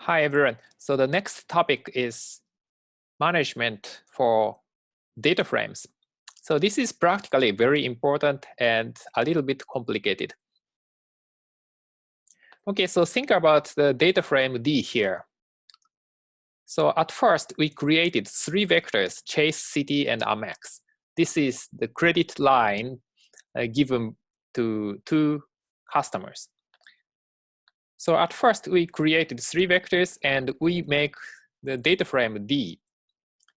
Hi everyone. So the next topic is management for data frames. So this is practically very important and a little bit complicated. Okay, so think about the data frame D here. So at first we created 3 vectors, Chase, City, and Amex. This is the credit line given to 2 customers. So at first we created 3 vectors and we make the data frame D.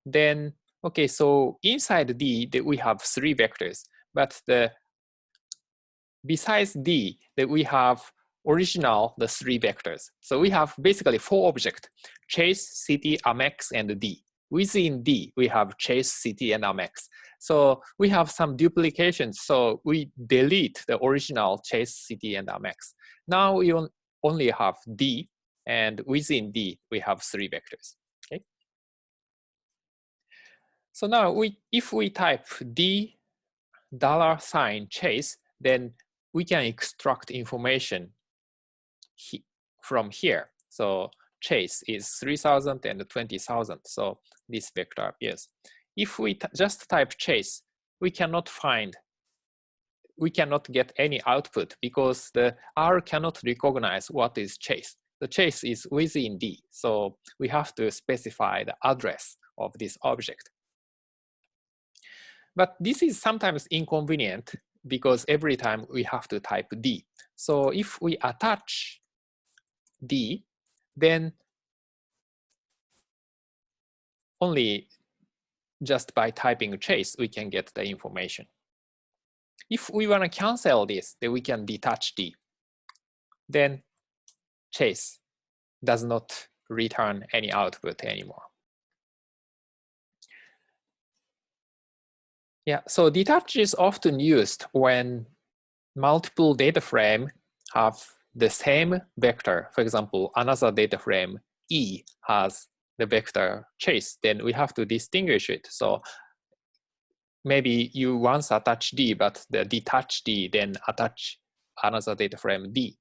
Then, okay, so inside D we have 3 vectors, but besides D we have the 3 vectors. So we have basically 4 objects: Chase, City, Amex, and D. Within D we have Chase, City, and Amex. So we have some duplications. So we delete the original Chase, City, and Amex. Now we only have D, and within D we have 3 vectors. Okay. So now if we type D $Chase, then we can extract information from here. So Chase is 3,000 and 20,000. So this vector appears. If we just type Chase, we cannot get any output because the R cannot recognize what is Chase. The Chase is within D. So we have to specify the address of this object. But this is sometimes inconvenient because every time we have to type D. So if we attach D, then only just by typing Chase, we can get the information. If we want to cancel this, then we can detach D. Then Chase does not return any output anymore. Yeah, so detach is often used when multiple data frames have the same vector. For example, another data frame E has the vector Chase, then we have to distinguish it. So maybe you once attach D, but the detach D, then attach another data frame D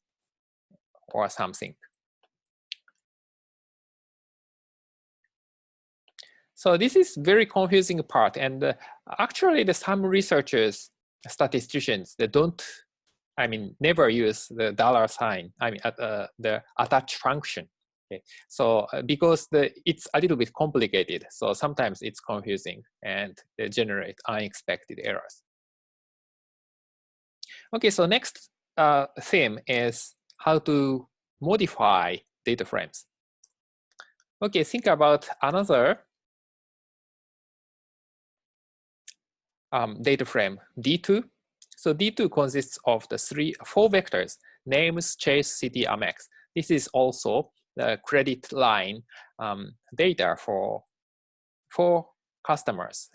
or something. So this is very confusing part, and actually some researchers, statisticians, they never use the $, the attach function. Okay. So because it's a little bit complicated, so sometimes it's confusing and they generate unexpected errors. Okay, so next theme is how to modify data frames. Okay, think about another data frame D2. So D2 consists of the 4 vectors: names, Chase, City, Amex. This is also the credit line data for 4 customers: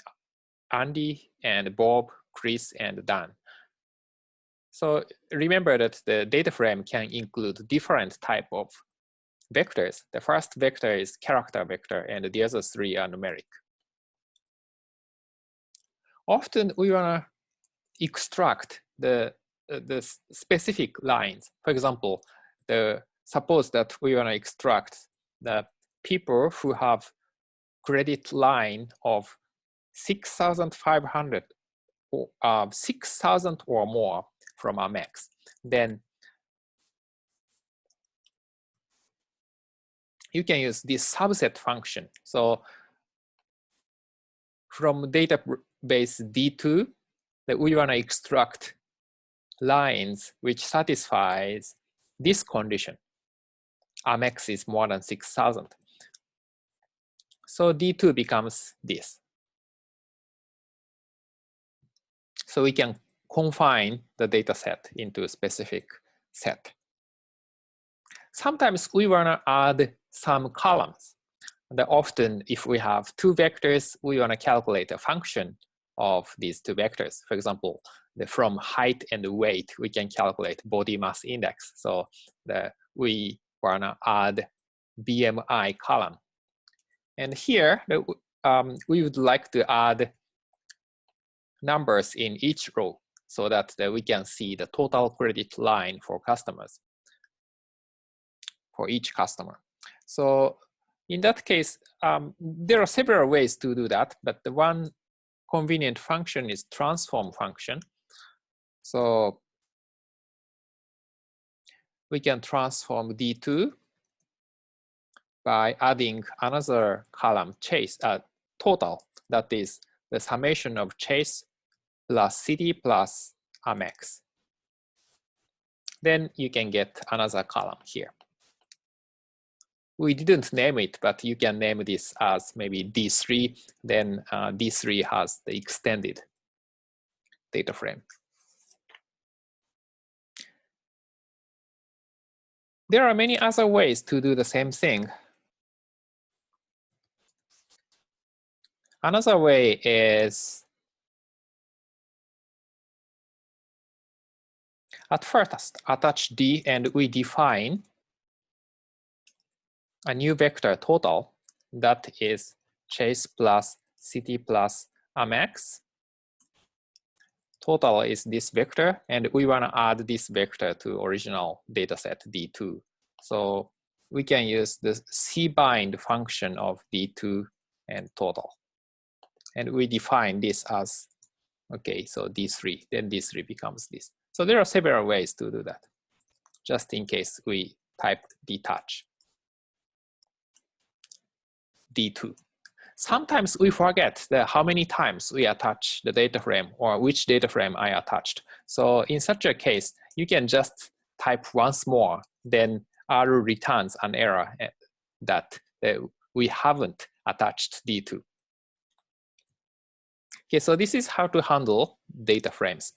Andy and Bob, Chris, and Dan. So remember that the data frame can include different type of vectors. The first vector is character vector, and the other 3 are numeric. Often we want to extract the specific lines. For example, suppose that we want to extract the people who have credit line of 6,500 or 6,000 or more from Amex. Then you can use this subset function. So from database D2, that we want to extract lines which satisfies this condition. Amex is more than 6,000. So D2 becomes this. So we can confine the data set into a specific set. Sometimes we want to add some columns. Often, if we have 2 vectors, we want to calculate a function of these 2 vectors. For example, from height and weight, we can calculate body mass index. So we want to add BMI column. And here, we would like to add numbers in each row so that we can see the total credit line for customers, for each customer. So in that case, there are several ways to do that, but the one convenient function is transform function. So we can transform D2 by adding another column, chase, total, that is the summation of chase plus city plus Amex. Then you can get another column here. We didn't name it, but you can name this as maybe D3. Then D3 has the extended data frame. There are many other ways to do the same thing. Another way is at first attach D and we define a new vector total that is chase plus city plus Amex. Total is this vector, and we want to add this vector to original dataset D2. So we can use the cbind function of D2 and total. And we define this as, okay, so D3, then D3 becomes this. So there are several ways to do that, just in case we typed detach D2. Sometimes we forget how many times we attach the data frame or which data frame I attached. So in such a case, you can just type once more, then R returns an error that we haven't attached D2. Okay, so this is how to handle data frames.